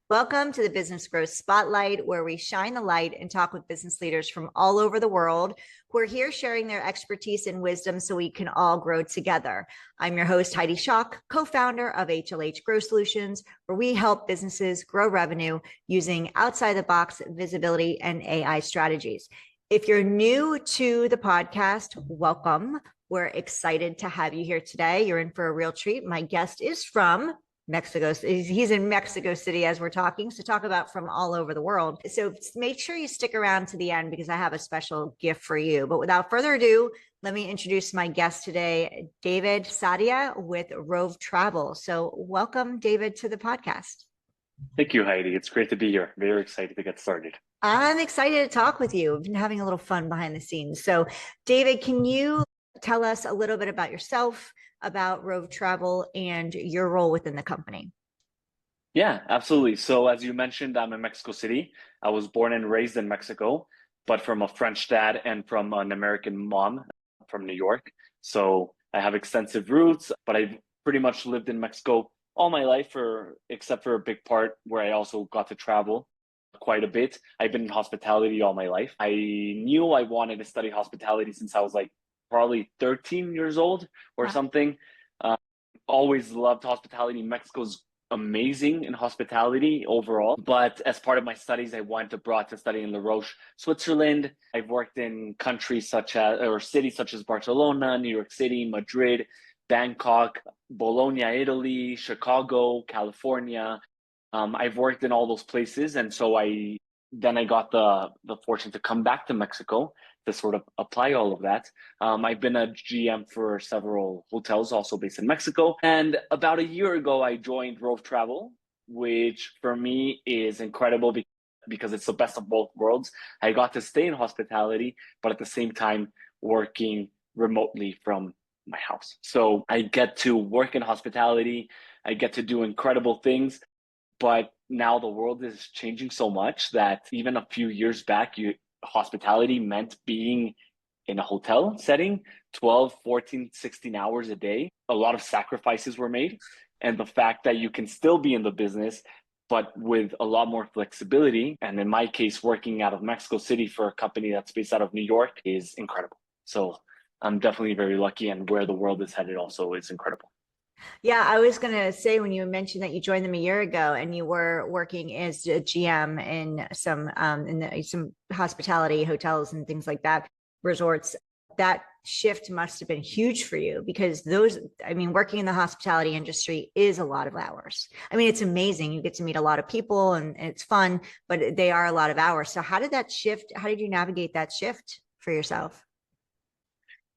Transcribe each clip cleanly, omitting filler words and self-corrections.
Welcome to the Business Growth Spotlight, where we shine the light and talk with business leaders from all over the world who are here sharing their expertise and wisdom so we can all grow together. I'm your host, Heidi Schalk, co-founder of HLH Growth Solutions, where we help businesses grow revenue using outside-the-box visibility and AI strategies. If you're new to the podcast, welcome. We're excited to have you here today. You're in for a real treat. My guest is from Mexico. He's in Mexico City as we're talking. So talk about from all over the world. So make sure you stick around to the end because I have a special gift for you. But without further ado, let me introduce my guest today, David Saadia with Rove Travel. So welcome, David, to the podcast. Thank you, Heidi. It's great to be here. Very excited to get started. I'm excited to talk with you. I've been having a little fun behind the scenes. So, David, can you tell us a little bit about yourself, about Rove Travel, and your role within the company? Yeah, absolutely. So as you mentioned, I'm in Mexico City. I was born and raised in Mexico, but from a French dad and from an American mom from New York. So I have extensive roots, but I've pretty much lived in Mexico all my life, except for a big part where I also got to travel quite a bit. I've been in hospitality all my life. I knew I wanted to study hospitality since I was like probably 13 years old or something. Uh, Always loved hospitality. Mexico's amazing in hospitality overall. But as part of my studies, I went abroad to study in Les Roches, Switzerland. I've worked in countries or cities such as Barcelona, New York City, Madrid, Bangkok, Bologna, Italy, Chicago, California. I've worked in all those places. And so I got the fortune to come back to Mexico to sort of apply all of that. I've been a GM for several hotels also based in Mexico. And about a year ago, I joined Rove Travel, which for me is incredible because it's the best of both worlds. I got to stay in hospitality, but at the same time, working remotely from my house. So I get to work in hospitality. I get to do incredible things. But now the world is changing so much that even a few years back, hospitality meant being in a hotel setting 12, 14, 16 hours a day. A lot of sacrifices were made. And the fact that you can still be in the business, but with a lot more flexibility, and in my case, working out of Mexico City for a company that's based out of New York is incredible. So I'm definitely very lucky, and where the world is headed also is incredible. Yeah, I was going to say when you mentioned that you joined them a year ago and you were working as a GM in some hospitality hotels and things like that, resorts, that shift must have been huge for you because working in the hospitality industry is a lot of hours. I mean, it's amazing. You get to meet a lot of people and it's fun, but they are a lot of hours. So how did that shift? How did you navigate that shift for yourself?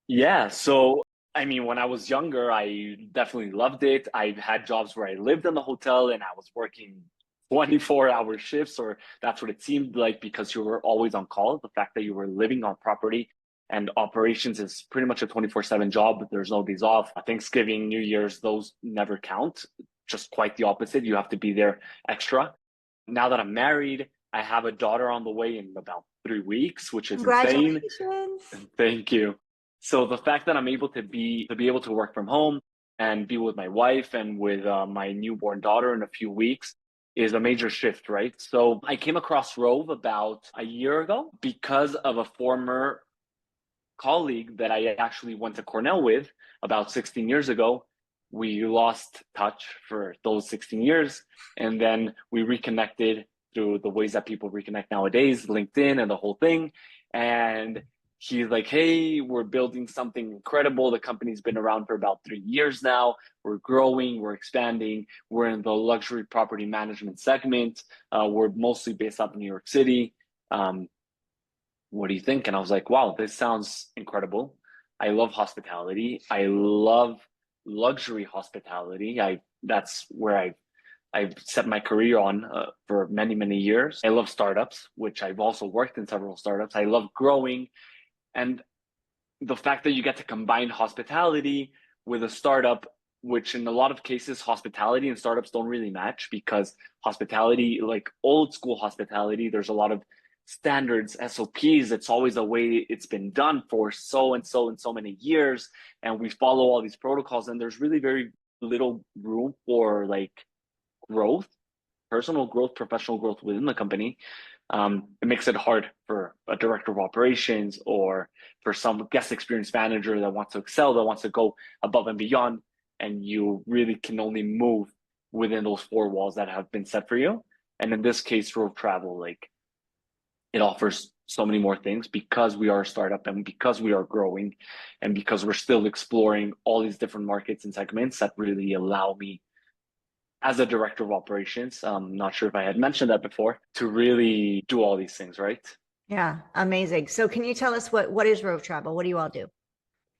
Yeah, so when I was younger, I definitely loved it. I had jobs where I lived in the hotel and I was working 24-hour shifts, or that's what it seemed like because you were always on call. The fact that you were living on property and operations is pretty much a 24/7 job. There's no days off. Thanksgiving, New Year's, those never count. Just quite the opposite. You have to be there extra. Now that I'm married, I have a daughter on the way in about 3 weeks, which is insane. Congratulations. Thank you. So the fact that I'm able to be able to work from home and be with my wife and with my newborn daughter in a few weeks is a major shift, right? So I came across Rove about a year ago because of a former colleague that I actually went to Cornell with about 16 years ago. We lost touch for those 16 years, and then we reconnected through the ways that people reconnect nowadays, LinkedIn and the whole thing. And he's like, hey, we're building something incredible. The company's been around for about 3 years now. We're growing, we're expanding. We're in the luxury property management segment. We're mostly based out of New York City. What do you think? And I was like, wow, this sounds incredible. I love hospitality. I love luxury hospitality. That's where I've set my career on for many, many years. I love startups, which I've also worked in several startups. I love growing. And the fact that you get to combine hospitality with a startup, which in a lot of cases, hospitality and startups don't really match because hospitality, like old school hospitality, there's a lot of standards, SOPs. It's always the way it's been done for so and so and so many years. And we follow all these protocols, and there's really very little room for like growth personal growth, professional growth within the company, it makes it hard for a director of operations or for some guest experience manager that wants to excel, that wants to go above and beyond. And you really can only move within those four walls that have been set for you. And in this case, Rove Travel, like it offers so many more things because we are a startup and because we are growing and because we're still exploring all these different markets and segments that really allow me as a director of operations, I'm not sure if I had mentioned that before, to really do all these things, right? Yeah, amazing. So can you tell us what is Rove Travel? What do you all do?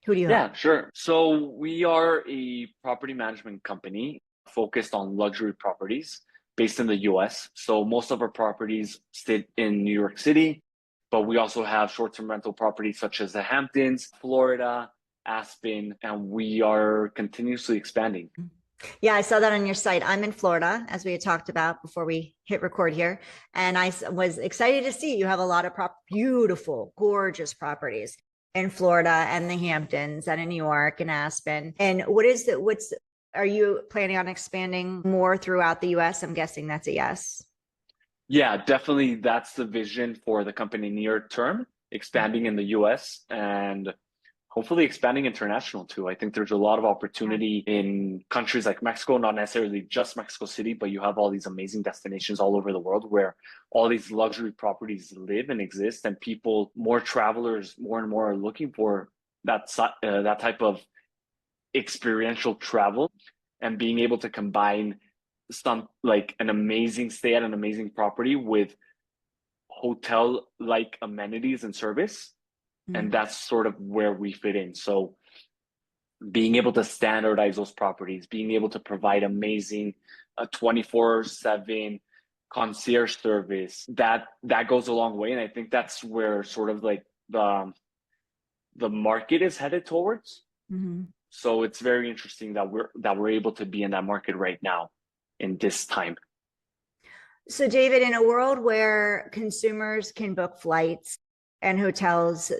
Who do you help? Yeah, sure. So we are a property management company focused on luxury properties based in the US. So most of our properties sit in New York City, but we also have short-term rental properties such as the Hamptons, Florida, Aspen, and we are continuously expanding. Yeah, I saw that on your site. I'm in Florida, as we had talked about before we hit record here. And was excited to see you have a lot of beautiful, gorgeous properties in Florida and the Hamptons and in New York and Aspen. And are you planning on expanding more throughout the US? I'm guessing that's a yes. Yeah, definitely that's the vision for the company near term, expanding in the US and hopefully expanding international too. I think there's a lot of opportunity in countries like Mexico, not necessarily just Mexico City, but you have all these amazing destinations all over the world where all these luxury properties live and exist, and people, more travelers, more and more are looking for that type of experiential travel and being able to combine some like an amazing stay at an amazing property with hotel like amenities and service. And that's sort of where we fit in. So being able to standardize those properties, being able to provide amazing 24/7 concierge service, that goes a long way. And I think that's where sort of like the market is headed towards. Mm-hmm. So it's very interesting that we're able to be in that market right now in this time. So, David, in a world where consumers can book flights and hotels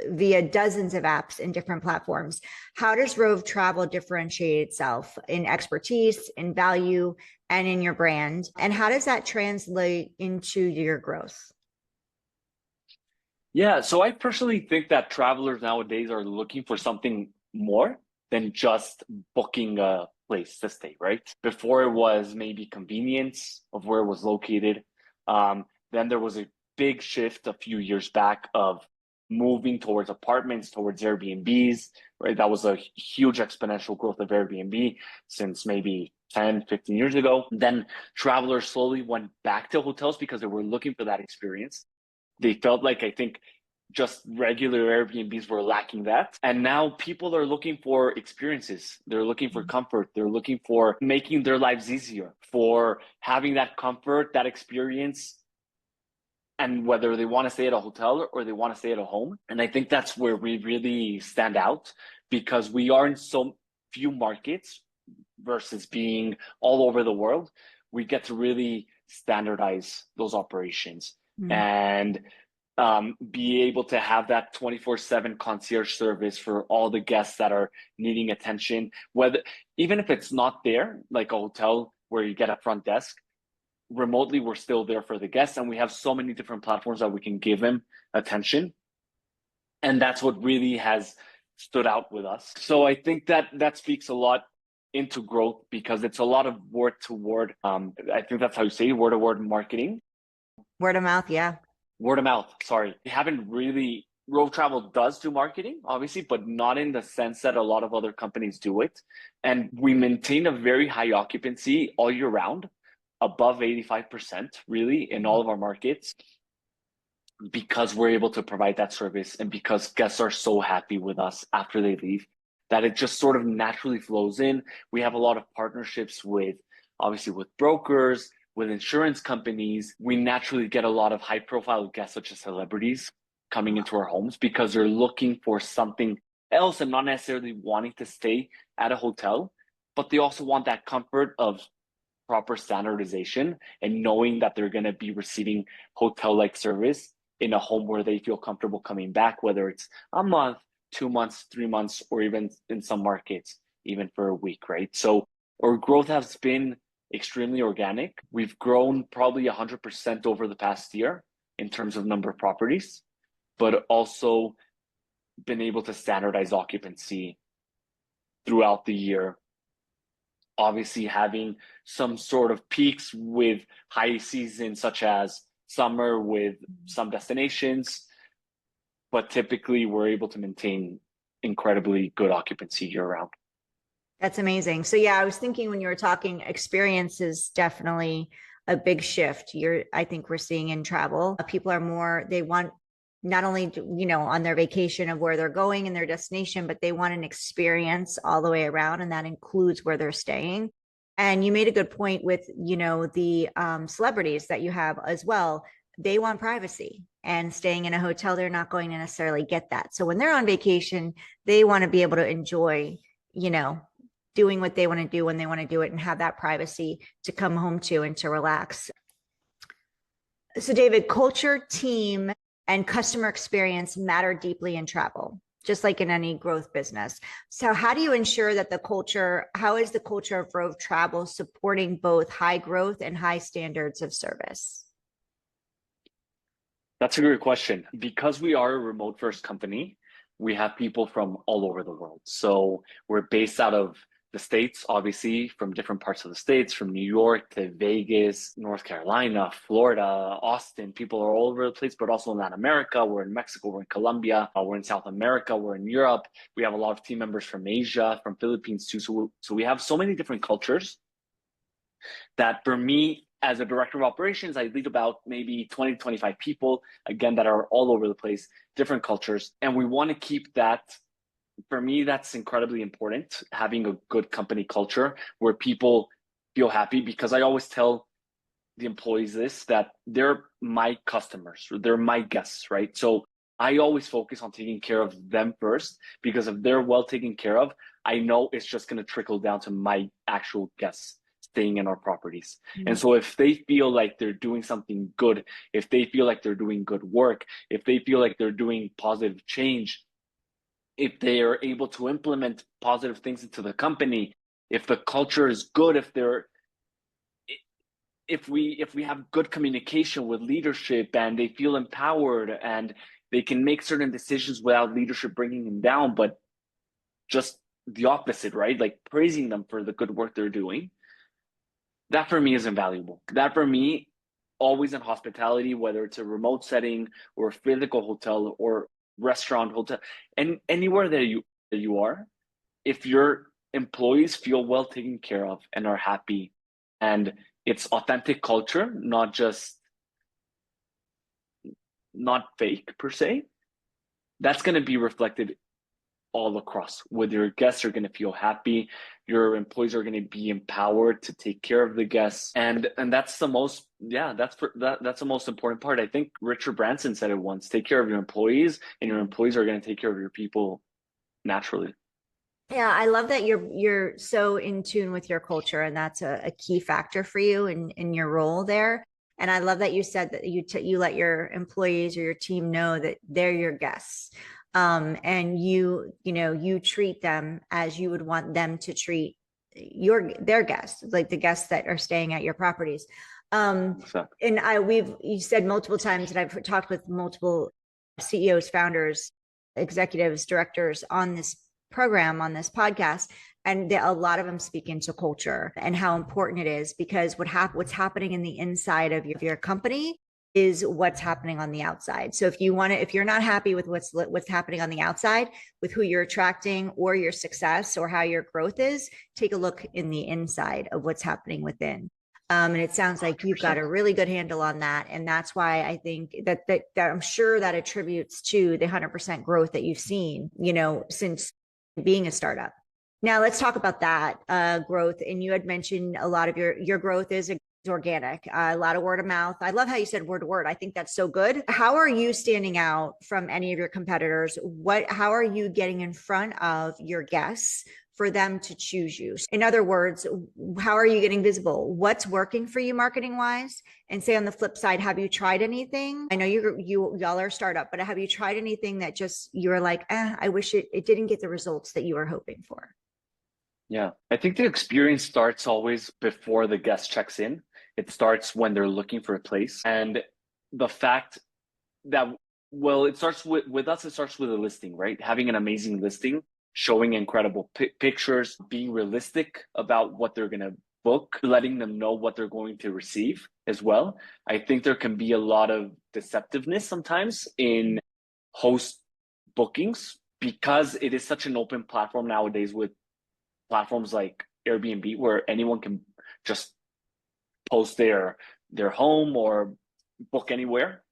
via dozens of apps and different platforms, how does Rove Travel differentiate itself in expertise, in value, and in your brand? And how does that translate into your growth? Yeah, so I personally think that travelers nowadays are looking for something more than just booking a place to stay, right? Before it was maybe convenience of where it was located. Then there was a big shift a few years back of moving towards apartments, towards Airbnbs, right? That was a huge exponential growth of Airbnb since maybe 10, 15 years ago. Then travelers slowly went back to hotels because they were looking for that experience. They felt like, I think, just regular Airbnbs were lacking that. And now people are looking for experiences. They're looking for comfort. They're looking for making their lives easier, for having that comfort, that experience, and whether they want to stay at a hotel or they want to stay at a home. And I think that's where we really stand out because we are in so few markets versus being all over the world. We get to really standardize those operations and be able to have that 24/7 concierge service for all the guests that are needing attention, whether even if it's not there, like a hotel where you get a front desk, remotely we're still there for the guests, and we have so many different platforms that we can give them attention. And that's what really has stood out with us. So I think that speaks a lot into growth because it's a lot of word to word. I think that's how you say word to word marketing. Word of mouth, yeah. Word of mouth, sorry. We haven't really, Rove Travel does do marketing, obviously, but not in the sense that a lot of other companies do it. And we maintain a very high occupancy all year round, above 85%, really, in all of our markets, because we're able to provide that service and because guests are so happy with us after they leave that it just sort of naturally flows in. We have a lot of partnerships with, obviously, with brokers, with insurance companies. We naturally get a lot of high profile guests, such as celebrities, coming into our homes because they're looking for something else and not necessarily wanting to stay at a hotel, but they also want that comfort of proper standardization and knowing that they're going to be receiving hotel-like service in a home where they feel comfortable coming back, whether it's a month, 2 months, 3 months, or even in some markets, even for a week, right? So our growth has been extremely organic. We've grown probably 100% over the past year in terms of number of properties, but also been able to standardize occupancy throughout the year. Obviously, having some sort of peaks with high season, such as summer with some destinations, but typically we're able to maintain incredibly good occupancy year round. That's amazing. So yeah, I was thinking when you were talking, experience is definitely a big shift. I think we're seeing in travel. People are more, they want not only, on their vacation of where they're going and their destination, but they want an experience all the way around. And that includes where they're staying. And you made a good point with, the celebrities that you have as well. They want privacy, and staying in a hotel, they're not going to necessarily get that. So when they're on vacation, they want to be able to enjoy, doing what they want to do when they want to do it and have that privacy to come home to and to relax. So David, culture, team, and customer experience matter deeply in travel, just like in any growth business. So how do you ensure that how is the culture of Rove Travel supporting both high growth and high standards of service? That's a great question. Because we are a remote first company, we have people from all over the world. So we're based out of the States, obviously, from different parts of the States, from New York to Vegas, North Carolina, Florida, Austin. People are all over the place, but also in Latin America. We're in Mexico, we're in Colombia, we're in South America, we're in Europe. We have a lot of team members from Asia, from Philippines too. So we have so many different cultures that for me, as a director of operations, I lead about maybe 20 to 25 people, again, that are all over the place, different cultures. And we want to keep that. For me, that's incredibly important, having a good company culture where people feel happy, because I always tell the employees this, that they're my customers, or they're my guests, right? So I always focus on taking care of them first, because if they're well taken care of, I know it's just going to trickle down to my actual guests staying in our properties. Mm-hmm. And so if they feel like they're doing something good, if they feel like they're doing good work, if they feel like they're doing positive change, if they are able to implement positive things into the company, if the culture is good, if we have good communication with leadership and they feel empowered and they can make certain decisions without leadership bringing them down, but just the opposite, right? Like praising them for the good work they're doing. That for me is invaluable. That for me, always in hospitality, whether it's a remote setting or a physical hotel or restaurant, hotel, and anywhere that you are, if your employees feel well taken care of and are happy, and it's authentic culture, not fake per se, that's going to be reflected all across. Whether your guests are going to feel happy, your employees are going to be empowered to take care of the guests, and that's the most that's the most important part. I think Richard Branson said it once: take care of your employees, and your employees are going to take care of your people naturally. Yeah, I love that you're so in tune with your culture, and that's a key factor for you in your role there. And I love that you said that you let your employees or your team know that they're your guests. And you treat them as you would want them to treat their guests, like the guests that are staying at your properties. And you said multiple times that I've talked with multiple CEOs, founders, executives, directors on this program, on this podcast, and a lot of them speak into culture and how important it is, because what's happening in the inside of your company is what's happening on the outside. So if you're not happy with what's happening on the outside, with who you're attracting or your success or how your growth is, take a look in the inside of what's happening within. And it sounds like you've got a really good handle on that. And that's why I think that I'm sure that attributes to the 100% growth that you've seen, since being a startup. Now let's talk about that growth. And you had mentioned a lot of your growth is organic, a lot of word of mouth. I love how you said word to word. I think that's so good. How are you standing out from any of your competitors? How are you getting in front of your guests for them to choose you? In other words, how are you getting visible? What's working for you marketing wise? And say on the flip side, have you tried anything? I know y'all are a startup, but have you tried anything that just you were like, I wish it didn't get the results that you were hoping for? Yeah. I think the experience starts always before the guest checks in. It starts when they're looking for a place. And the fact that, well, it starts with us, it starts with a listing, right? Having an amazing listing, showing incredible pictures, being realistic about what they're going to book, letting them know what they're going to receive as well. I think there can be a lot of deceptiveness sometimes in host bookings because it is such an open platform nowadays with platforms like Airbnb where anyone can just post their home or book anywhere.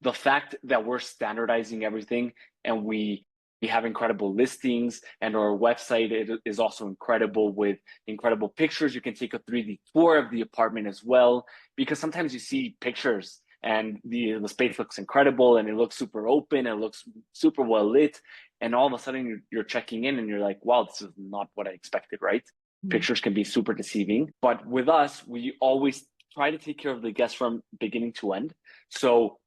The fact that we're standardizing everything and we have incredible listings and our website is also incredible with incredible pictures. You can take a 3D tour of the apartment as well, because sometimes you see pictures and the space looks incredible and it looks super open, it looks super well lit, and all of a sudden you're checking in and you're like, wow, this is not what I expected, right? Pictures can be super deceiving, but with us, we always try to take care of the guest from beginning to end. So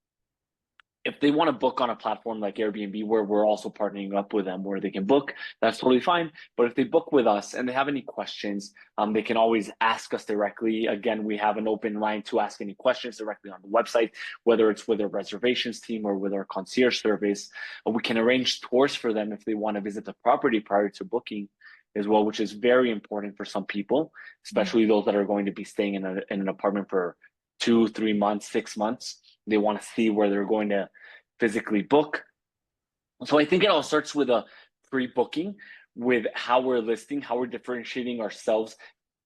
if they want to book on a platform like Airbnb, where we're also partnering up with them, where they can book, that's totally fine. But if they book with us and they have any questions, they can always ask us directly. Again, we have an open line to ask any questions directly on the website, whether it's with our reservations team or with our concierge service. We can arrange tours for them if they want to visit the property prior to booking as well, which is very important for some people, especially those that are going to be staying in an apartment for 2, 3 months, 6 months. They want to see where they're going to physically book. So I think it all starts with a pre-booking, with how we're listing, how we're differentiating ourselves,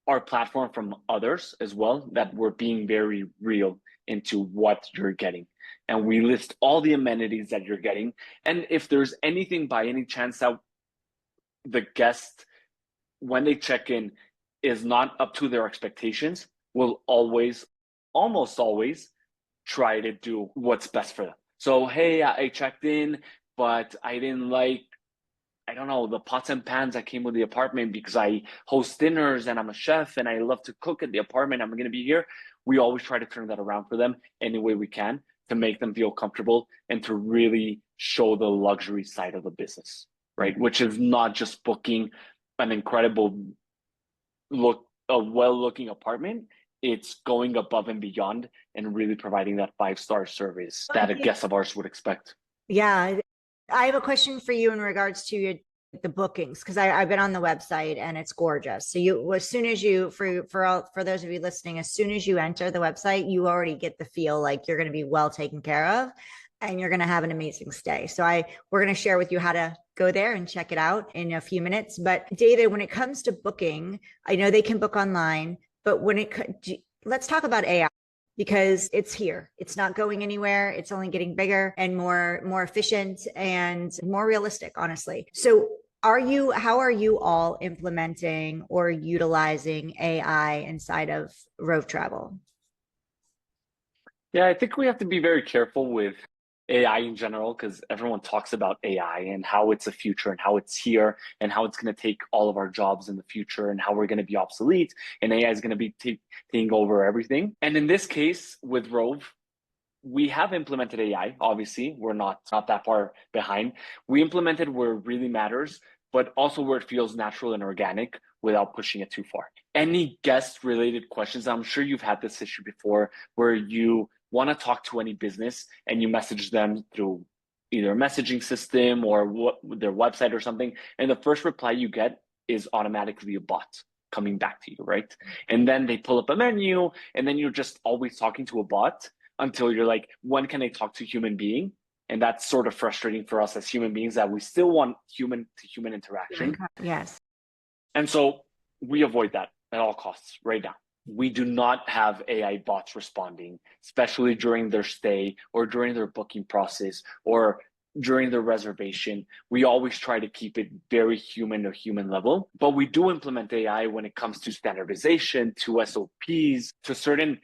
our platform from others as well, that we're being very real into what you're getting. And we list all the amenities that you're getting. And if there's anything by any chance that the guest, when they check in, is not up to their expectations, we'll always, almost always, try to do what's best for them. So, hey, I checked in, but I didn't like, I don't know, the pots and pans that came with the apartment because I host dinners and I'm a chef and I love to cook at the apartment. I'm going to be here. We always try to turn that around for them any way we can to make them feel comfortable and to really show the luxury side of the business, right? Which is not just booking an incredible a well-looking apartment. It's going above and beyond and really providing that 5-star service that a guest of ours would expect. Yeah. I have a question for you in regards to the bookings, because I've been on the website and it's gorgeous. So as soon as you, for those of you listening, as soon as you enter the website, you already get the feel like you're going to be well taken care of and you're going to have an amazing stay. So we're going to share with you how to go there and check it out in a few minutes. But David, when it comes to booking, I know they can book online, but let's talk about AI, because it's here. It's not going anywhere. It's only getting bigger and more efficient and more realistic, honestly. So how are you all implementing or utilizing AI inside of Rove Travel? Yeah, I think we have to be very careful with AI in general because everyone talks about AI and how it's a future and how it's here and how it's going to take all of our jobs in the future and how we're going to be obsolete and AI is going to be taking over everything. And in this case with Rove, we have implemented AI. Obviously, we're not that far behind. We implemented where it really matters, but also where it feels natural and organic without pushing it too far. Any guest related questions, I'm sure you've had this issue before, where you want to talk to any business and you message them through either a messaging system or their website or something, and the first reply you get is automatically a bot coming back to you, right? And then they pull up a menu, and then you're just always talking to a bot until you're like, when can I talk to a human being? And that's sort of frustrating for us as human beings, that we still want human to human interaction. Yes. And so we avoid that at all costs right now. We do not have AI bots responding, especially during their stay or during their booking process or during their reservation. We always try to keep it very human to human level, but we do implement AI when it comes to standardization, to SOPs, to certain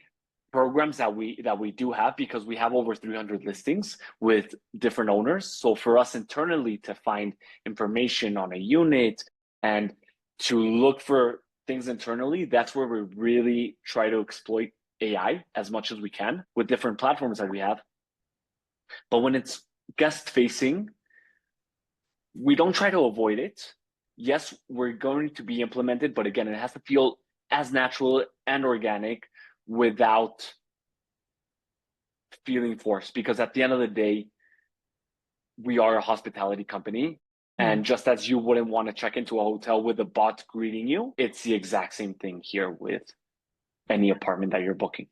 programs that we do have, because we have over 300 listings with different owners. So for us internally to find information on a unit and to look for things internally, that's where we really try to exploit AI as much as we can with different platforms that we have. But when it's guest facing, we don't try to avoid it, yes, we're going to be implemented, but again, it has to feel as natural and organic without feeling forced, because at the end of the day, we are a hospitality company. And just as you wouldn't want to check into a hotel with a bot greeting you, it's the exact same thing here with any apartment that you're booking.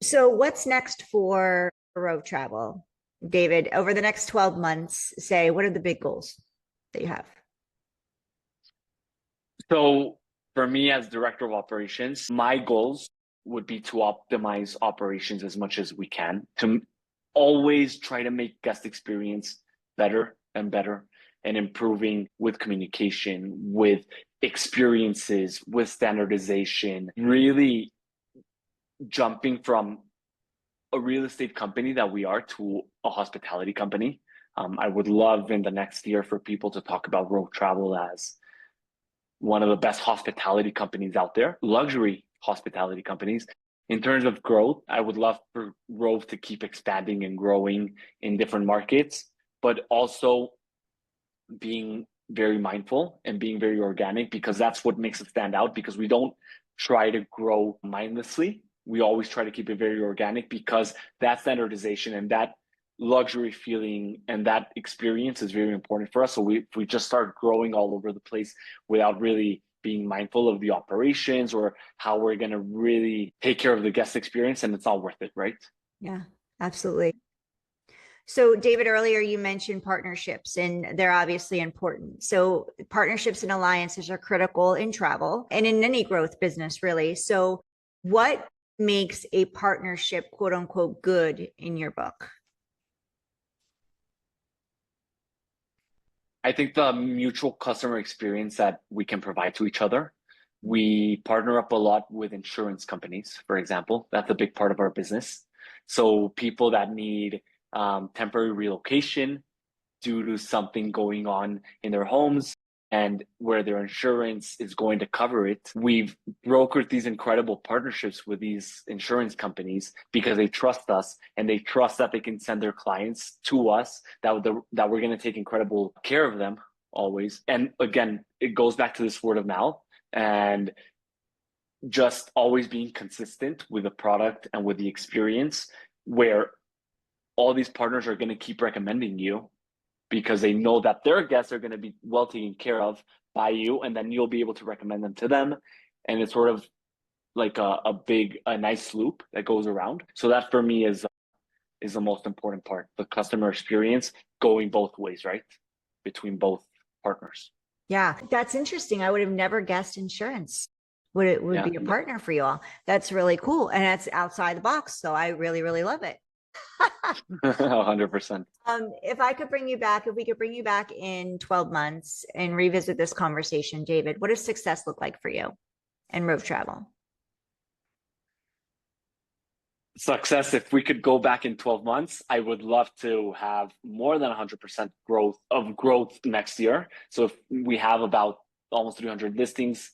So what's next for Rove Travel, David? Over the next 12 months, say, what are the big goals that you have? So for me as director of operations, my goals would be to optimize operations as much as we can, to always try to make guest experience better and better, and improving with communication, with experiences, with standardization, really jumping from a real estate company that we are to a hospitality company. I would love in the next year for people to talk about Rove Travel as one of the best hospitality companies out there, luxury hospitality companies. In terms of growth, I would love for Rove to keep expanding and growing in different markets, but also being very mindful and being very organic, because that's what makes it stand out, because we don't try to grow mindlessly. We always try to keep it very organic, because that standardization and that luxury feeling and that experience is very important for us. So if we just start growing all over the place without really being mindful of the operations or how we're going to really take care of the guest experience, and it's not worth it, right? Yeah, absolutely. So, David, earlier you mentioned partnerships, and they're obviously important. So, partnerships and alliances are critical in travel and in any growth business, really. So, what makes a partnership, quote unquote, good in your book? I think the mutual customer experience that we can provide to each other. We partner up a lot with insurance companies, for example. That's a big part of our business. So people that need temporary relocation due to something going on in their homes and where their insurance is going to cover it. We've brokered these incredible partnerships with these insurance companies because they trust us, and they trust that they can send their clients to us, that we're going to take incredible care of them always. And again, it goes back to this word of mouth and just always being consistent with the product and with the experience, where all these partners are going to keep recommending you because they know that their guests are going to be well taken care of by you, and then you'll be able to recommend them to them. And it's sort of like a nice loop that goes around. So that for me is the most important part, the customer experience going both ways, right? Between both partners. Yeah, that's interesting. I would have never guessed insurance would be a partner for you all. That's really cool. And that's outside the box. So I really, really love it. 100%. If we could bring you back in 12 months and revisit this conversation, David, what does success look like for you and Rove Travel? Success, if we could go back in 12 months, I would love to have more than 100% growth next year. So if we have about almost 300 listings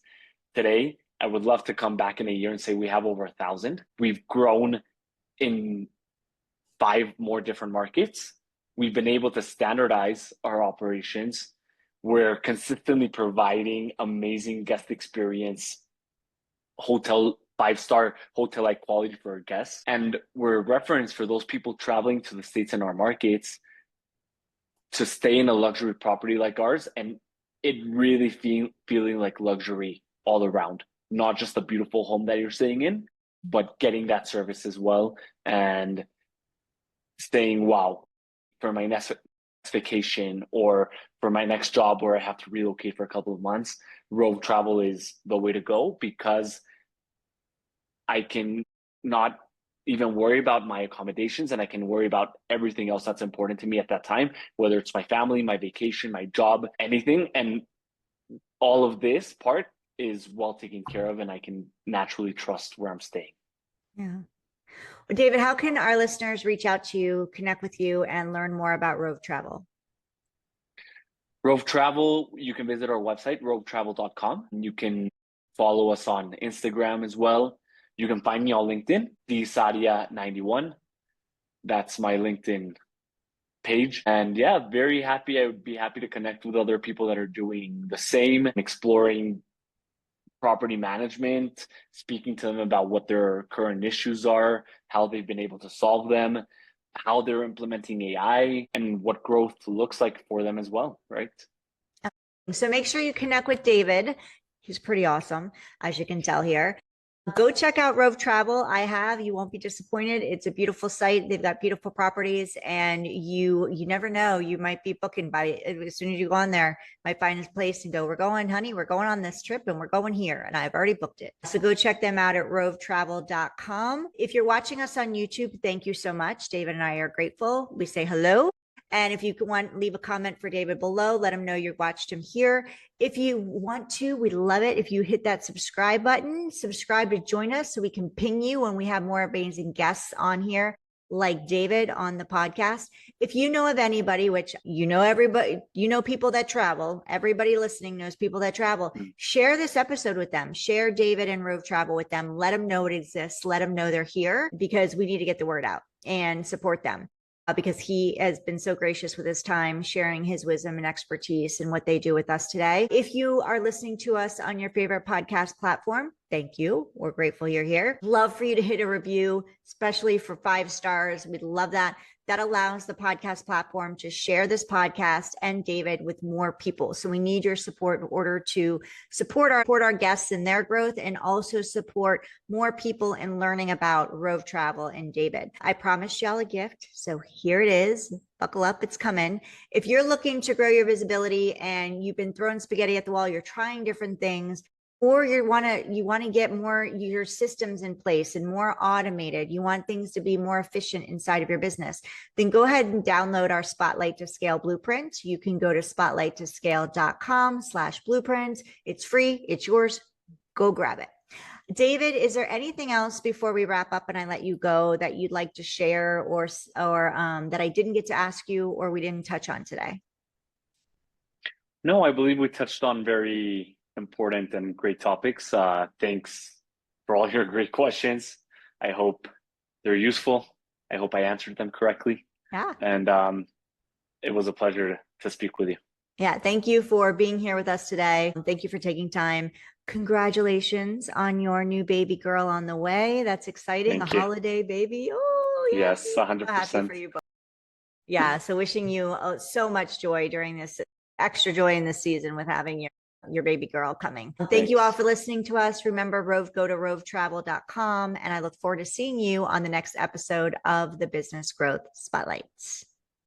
today, I would love to come back in a year and say we have over 1,000. We've grown in 5 more different markets. We've been able to standardize our operations. We're consistently providing amazing guest experience, 5-star hotel-like quality for our guests. And we're a reference for those people traveling to the States in our markets to stay in a luxury property like ours, and it really feeling like luxury all around, not just a beautiful home that you're staying in, but getting that service as well, and saying, wow, for my next vacation or for my next job where I have to relocate for a couple of months, Rove Travel is the way to go, because I can not even worry about my accommodations, and I can worry about everything else that's important to me at that time, whether it's my family, my vacation, my job, anything. And all of this part is well taken care of, and I can naturally trust where I'm staying. Yeah. Well, David, how can our listeners reach out to you, connect with you, and learn more about Rove Travel? Rove Travel, you can visit our website, rovetravel.com. You can follow us on Instagram as well. You can find me on LinkedIn, Saadia 91. That's my LinkedIn page. And yeah, very happy. I would be happy to connect with other people that are doing the same, exploring property management, speaking to them about what their current issues are, how they've been able to solve them, how they're implementing AI, and what growth looks like for them as well, right? So make sure you connect with David. He's pretty awesome, as you can tell here. Go check out Rove Travel. You won't be disappointed. It's a beautiful site. They've got beautiful properties, and you never know. You might be booking by as soon as you go on there, might find this place and go, we're going, honey, we're going on this trip and we're going here. And I've already booked it. So go check them out at rovetravel.com. If you're watching us on YouTube, thank you so much. David and I are grateful. We say hello. And if you want, leave a comment for David below, let him know you watched him here. If you want to, we'd love it if you hit that subscribe button, subscribe to join us so we can ping you when we have more amazing guests on here, like David on the podcast. If you know of anybody, which everybody, people that travel, everybody listening knows people that travel, share this episode with them, share David and Rove Travel with them, let them know it exists, let them know they're here, because we need to get the word out and support them. Because he has been so gracious with his time, sharing his wisdom and expertise and what they do with us today. If you are listening to us on your favorite podcast platform, thank you. We're grateful you're here. Love for you to hit a review, especially for 5 stars. We'd love that. That allows the podcast platform to share this podcast and David with more people. So we need your support in order to support our guests in their growth, and also support more people in learning about Rove Travel and David. I promised y'all a gift, so here it is. Buckle up, it's coming. If you're looking to grow your visibility and you've been throwing spaghetti at the wall, you're trying different things, or you want to get more your systems in place and more automated, you want things to be more efficient inside of your business, then go ahead and download our Spotlight to Scale blueprint. You can go to spotlighttoscale.com/blueprint. It's free, it's yours. Go grab it. David, is there anything else before we wrap up and I let you go that you'd like to share, or that I didn't get to ask you or we didn't touch on today? No, I believe we touched on very important and great topics. Thanks for all your great questions. I hope they're useful. I hope I answered them correctly. Yeah. And it was a pleasure to speak with you. Yeah. Thank you for being here with us today. Thank you for taking time. Congratulations on your new baby girl on the way. That's exciting. Thank a you. Holiday baby. Oh, yeah. Yes, 100%. Happy for you both. Yeah. So wishing you so much joy during this, extra joy in this season with having your baby girl coming. Thank you all for listening to us. Remember, go to rovetravel.com, and I look forward to seeing you on the next episode of the Business Growth Spotlights.